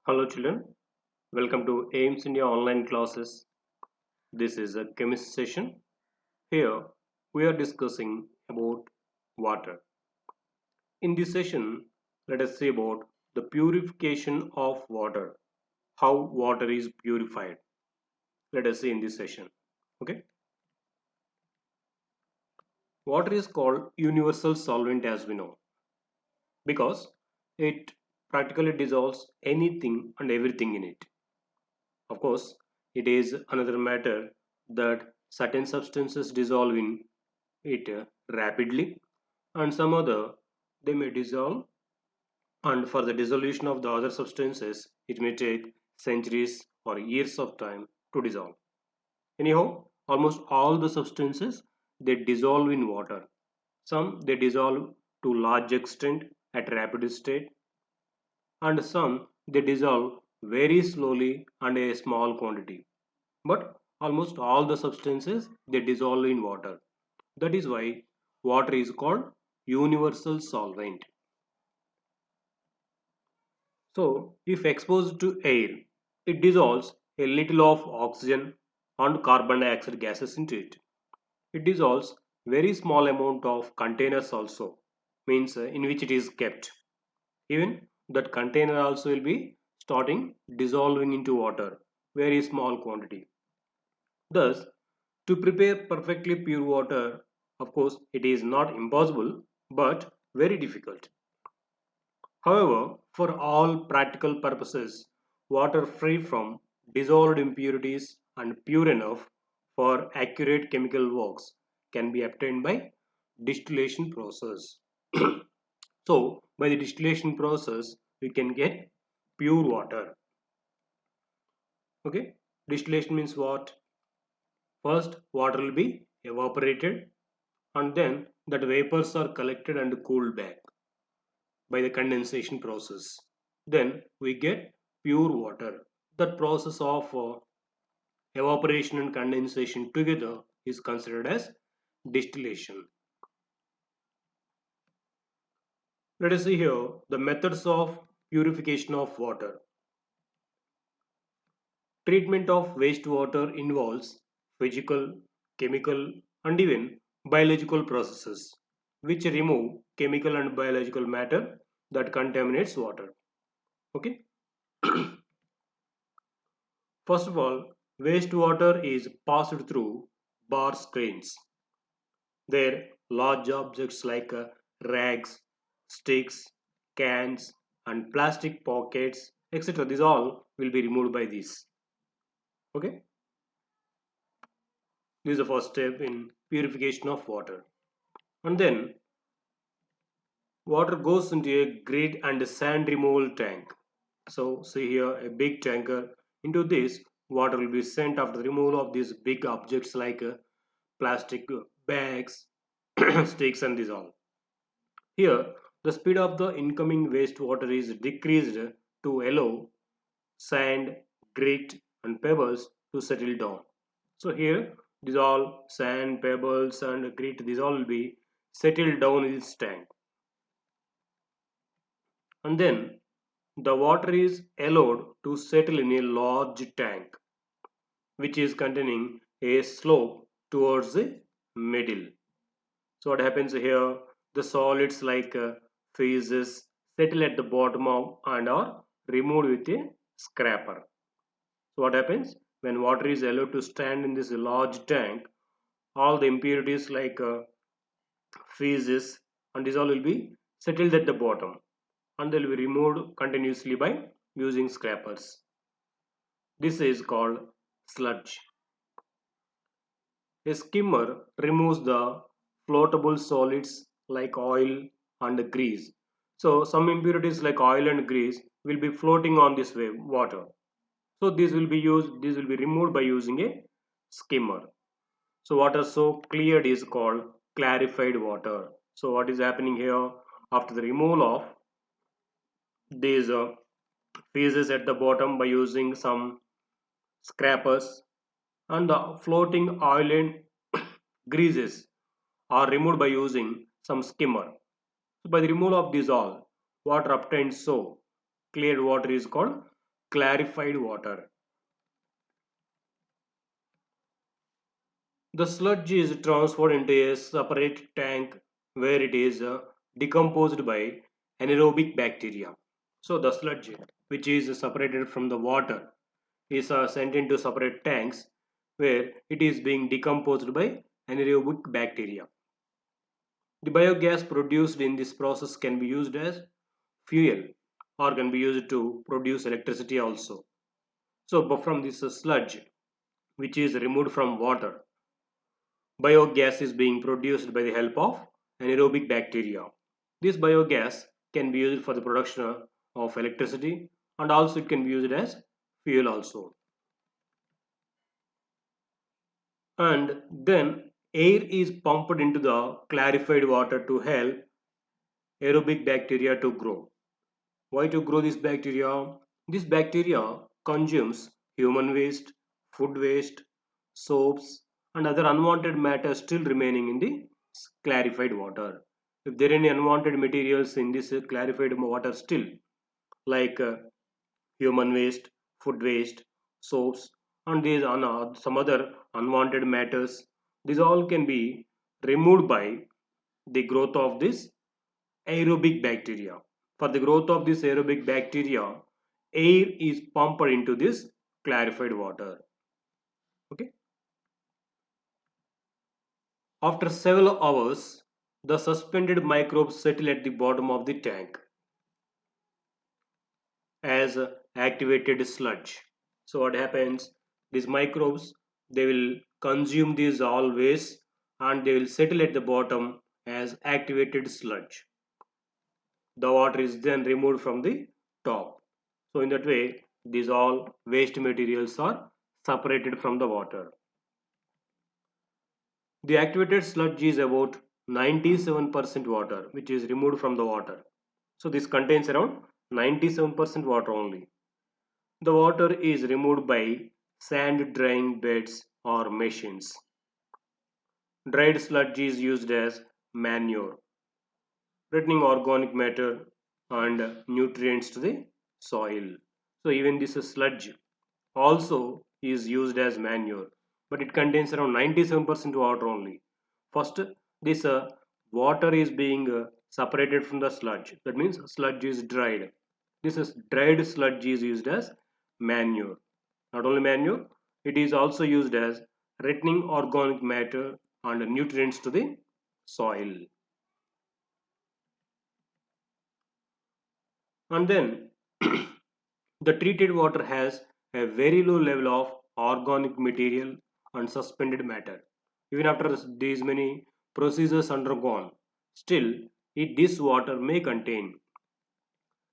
Hello children, welcome to AIMS India online classes. This is a chemistry session. Here we are discussing about water. In this session, let us see about the purification of water, how water is purified. Let us see in this session. Okay. Water is called universal solvent as we know because it practically dissolves anything and everything in it. Of course, it is another matter that certain substances dissolve in it rapidly and some other they may dissolve, and for the dissolution of the other substances it may take centuries or years of time to dissolve. Anyhow, almost all the substances they dissolve in water. Some they dissolve to large extent at rapid state, and some they dissolve very slowly and a small quantity. But almost all the substances they dissolve in water. That is why water is called universal solvent. So if exposed to air, it dissolves a little of oxygen and carbon dioxide gases into it. It dissolves very small amount of containers also, means in which it is kept. Even that container also will be starting dissolving into water, very small quantity. Thus, to prepare perfectly pure water, of course, it is not impossible but very difficult. However, for all practical purposes, water free from dissolved impurities and pure enough for accurate chemical works can be obtained by distillation process. So, by the distillation process, we can get pure water. Okay, distillation means what? First, water will be evaporated and then that vapors are collected and cooled back by the condensation process. Then we get pure water. That process of evaporation and condensation together is considered as distillation. Let us see here the methods of purification of water. Treatment of wastewater involves physical, chemical, and even biological processes which remove chemical and biological matter that contaminates water. Okay. First of all, wastewater is passed through bar screens. There, large objects like rags, sticks, cans, and plastic pockets, etc. These all will be removed by this. Okay, this is the first step in purification of water. And then water goes into a grit and sand removal tank. So, see here a big tanker. Into this, water will be sent after the removal of these big objects like plastic bags, sticks, and this all. Here, the speed of the incoming wastewater is decreased to allow sand, grit, and pebbles to settle down. So here, these all sand, pebbles, and grit, these all will be settled down in this tank. And then the water is allowed to settle in a large tank, which is containing a slope towards the middle. So what happens here? The solids like phases settle at the bottom of and are removed with a scraper. So what happens when water is allowed to stand in this large tank? All the impurities like phases and this all will be settled at the bottom and they will be removed continuously by using scrapers. This is called sludge. A skimmer removes the floatable solids like oil and grease. So some impurities like oil and grease will be floating on this wave water. So these will be removed by using a skimmer. So water so cleared is called clarified water. So what is happening here after the removal of these phases at the bottom by using some scrapers and the floating oil and greases are removed by using some skimmer. So by the removal of these all, water obtained so cleared water is called clarified water. The sludge is transferred into a separate tank where it is decomposed by anaerobic bacteria. So the sludge, which is separated from the water, is sent into separate tanks where it is being decomposed by anaerobic bacteria. The biogas produced in this process can be used as fuel or can be used to produce electricity also. So but from this sludge, which is removed from water, biogas is being produced by the help of anaerobic bacteria. This biogas can be used for the production of electricity, and also it can be used as fuel also. And then air is pumped into the clarified water to help aerobic bacteria to grow. Why to grow this bacteria? This bacteria consumes human waste, food waste, soaps, and other unwanted matter still remaining in the clarified water. If there are any unwanted materials in this clarified water still, like human waste, food waste, soaps, and these some other unwanted matters, these all can be removed by the growth of this aerobic bacteria. For the growth of this aerobic bacteria, air is pumped into this clarified water. Okay. After several hours, the suspended microbes settle at the bottom of the tank as activated sludge. So what happens? These microbes, they will consume these all waste and they will settle at the bottom as activated sludge. The water is then removed from the top. So in that way, these all waste materials are separated from the water. The activated sludge is about 97% water, which is removed from the water. So this contains around 97% water only. The water is removed by sand drying beds or machines. Dried sludge is used as manure, returning organic matter and nutrients to the soil. So even this sludge also is used as manure, but it contains around 97% water only. First, this water is being separated from the sludge. That means sludge is dried. This is dried sludge is used as manure. Not only manure, it is also used as returning organic matter and nutrients to the soil. And then the treated water has a very low level of organic material and suspended matter. Even after these many procedures undergone, still this water may contain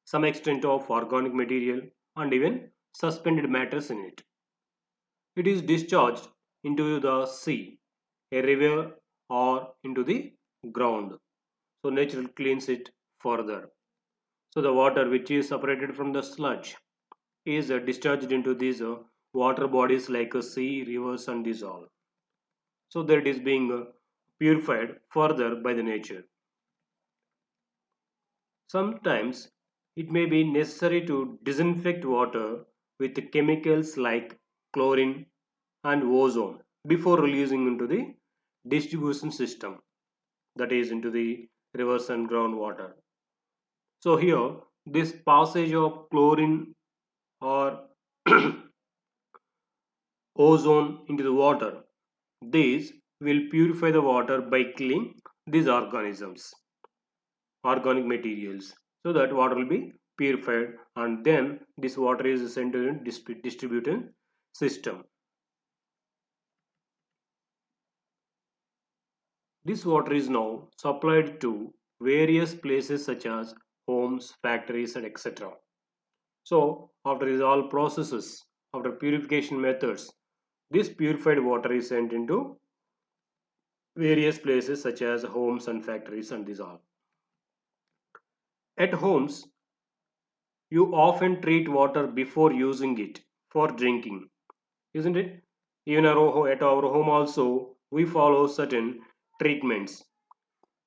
some extent of organic material and even suspended matters in it. It is discharged into the sea, a river, or into the ground. So nature cleans it further. So the water which is separated from the sludge is discharged into these water bodies like a sea, rivers, and these all. So that it is being purified further by the nature. Sometimes it may be necessary to disinfect water with chemicals like chlorine and ozone before releasing into the distribution system, that is into the rivers and groundwater. So here this passage of chlorine or ozone into the water, these will purify the water by killing these organic materials, so that water will be purified and then this water is sent to the distribution system. This water is now supplied to various places such as homes, factories, and etc. So after these all processes, after purification methods, this purified water is sent into various places such as homes and factories and these all. At homes, you often treat water before using it for drinking, isn't it? Even at our home also, we follow certain treatments,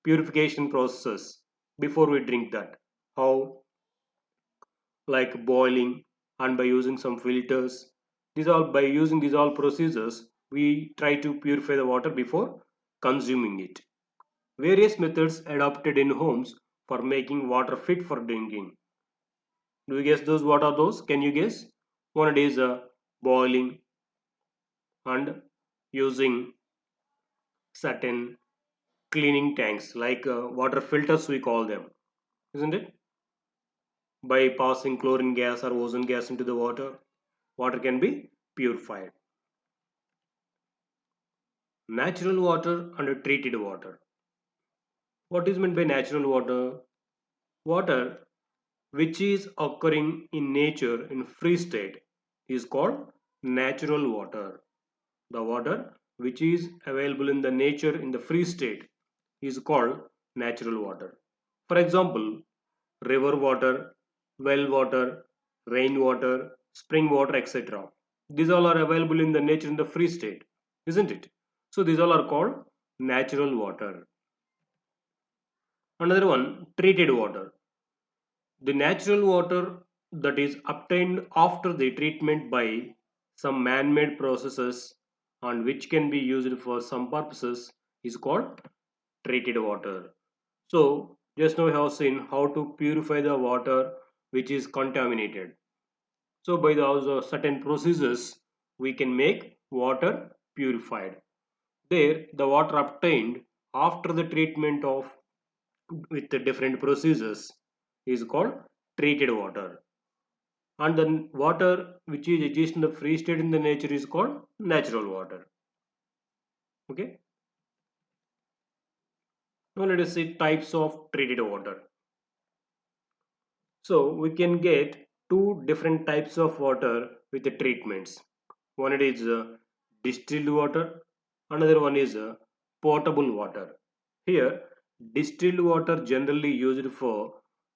purification processes before we drink that. How? Like boiling, and by using some filters. These all by using these all procedures, we try to purify the water before consuming it. Various methods adopted in homes for making water fit for drinking. Do you guess those? What are those? Can you guess? One is boiling and using certain cleaning tanks like water filters we call them, isn't it? By passing chlorine gas or ozone gas into the water, water can be purified. Natural water and treated water. What is meant by natural water? Water which is occurring in nature in free state is called natural water. The water which is available in the nature in the free state is called natural water. For example, river water, well water, rain water, spring water, etc. These all are available in the nature in the free state, isn't it? So these all are called natural water. Another one, treated water. The natural water that is obtained after the treatment by some man-made processes and which can be used for some purposes is called treated water. So just now we have seen how to purify the water which is contaminated. So by those certain procedures we can make water purified. There the water obtained after the treatment of with the different procedures is called treated water. And the water which is exist in the free state in the nature is called natural water. Okay. Now let us see types of treated water. So we can get two different types of water with the treatments. One it is distilled water, another one is potable water. Here, distilled water generally used for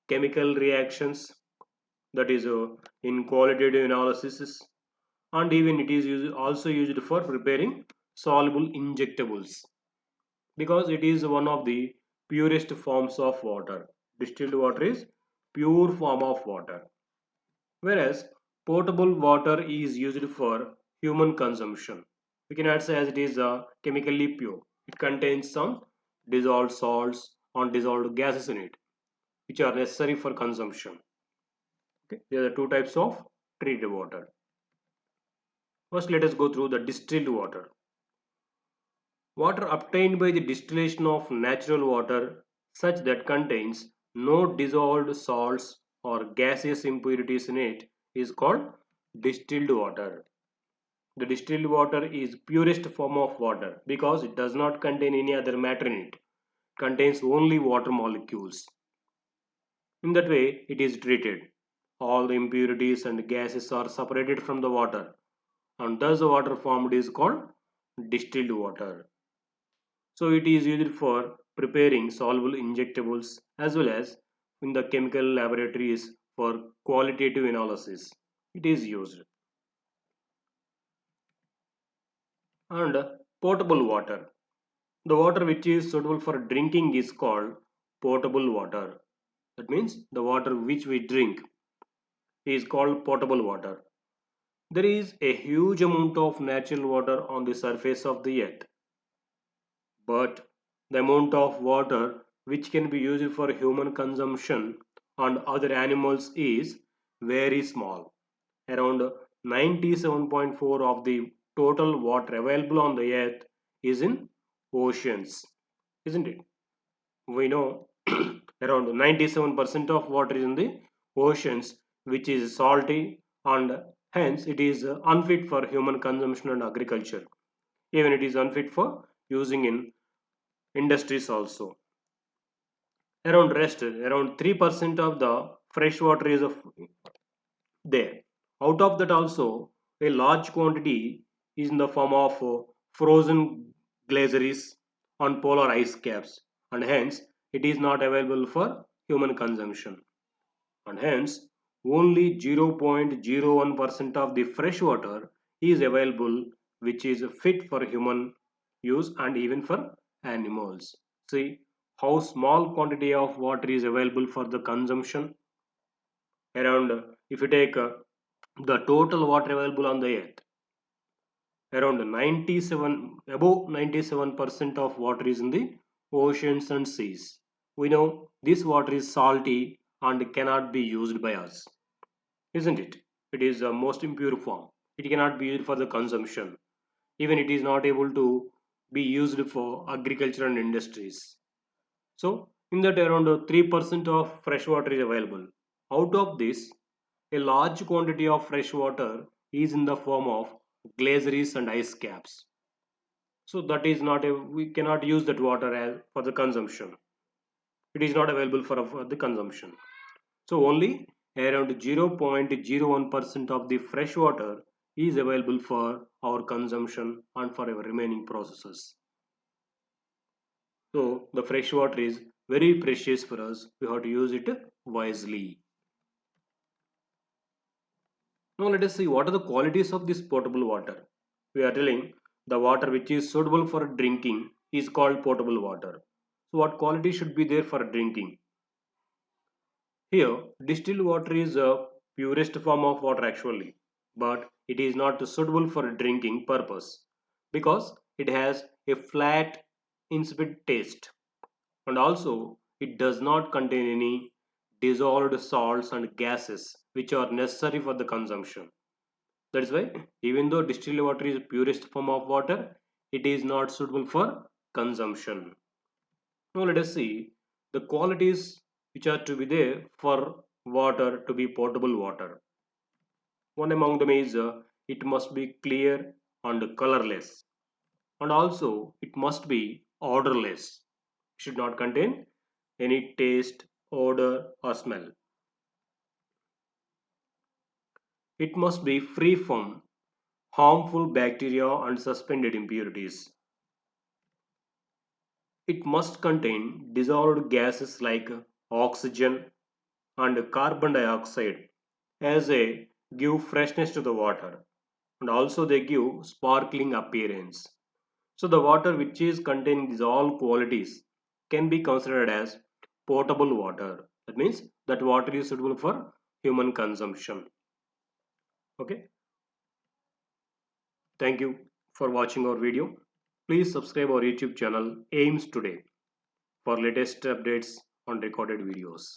chemical reactions, that is in qualitative analysis, and even it is also used for preparing soluble injectables because it is one of the purest forms of water. Distilled water is pure form of water, whereas potable water is used for human consumption. We cannot say as it is chemically pure. It contains some dissolved salts and dissolved gases in it, which are necessary for consumption. Okay, there are two types of treated water. First, let us go through the distilled water. Water obtained by the distillation of natural water such that contains no dissolved salts or gaseous impurities in it is called distilled water. The distilled water is purest form of water because it does not contain any other matter in it. It contains only water molecules. In that way, it is treated. All the impurities and gases are separated from the water, and thus the water formed is called distilled water. So it is used for preparing soluble injectables as well as in the chemical laboratories for qualitative analysis. It is used. And potable water. The water which is suitable for drinking is called potable water. That means the water which we drink is called potable water. There is a huge amount of natural water on the surface of the earth, but the amount of water which can be used for human consumption and other animals is very small. Around 97.4 of the total water available on the earth is in oceans, isn't it? We know around 97% of water is in the oceans, which is salty, and hence it is unfit for human consumption and agriculture. Even it is unfit for using in industries also. Around 3% of the fresh water is of there. Out of that also, a large quantity is in the form of frozen glaciers on polar ice caps, and hence it is not available for human consumption. And hence only 0.01% of the fresh water is available which is fit for human use and even for animals. See how small quantity of water is available for the consumption. Around if you take the total water available on the earth, around 97, above 97% of water is in the oceans and seas. We know this water is salty and cannot be used by us, isn't it? It is the most impure form. It cannot be used for the consumption. Even it is not able to be used for agriculture and industries. So, in that around 3% of fresh water is available. Out of this, a large quantity of fresh water is in the form of glaciers and ice caps. So that is not a, we cannot use that water as for the consumption. It is not available for the consumption. So only around 0.01% of the fresh water is available for our consumption and for our remaining processes. So the fresh water is very precious for us. We have to use it wisely. Now let us see what are the qualities of this potable water. We are telling the water which is suitable for drinking is called potable water. So what quality should be there for drinking? Here, distilled water is a purest form of water actually, but it is not suitable for drinking purpose because it has a flat, insipid taste, and also it does not contain any dissolved salts and gases which are necessary for the consumption. That is why, even though distilled water is purest form of water, it is not suitable for consumption. Now let us see the qualities which are to be there for water to be potable water. One among them is it must be clear and colorless, and also it must be odorless. Should not contain any taste, odor, or smell. It must be free from harmful bacteria and suspended impurities. It must contain dissolved gases like oxygen and carbon dioxide as they give freshness to the water and also they give sparkling appearance. So the water which is containing these all qualities can be considered as potable water. That means that water is suitable for human consumption. Okay. Thank you for watching our video. Please subscribe our YouTube channel AIMS Today for latest updates on recorded videos.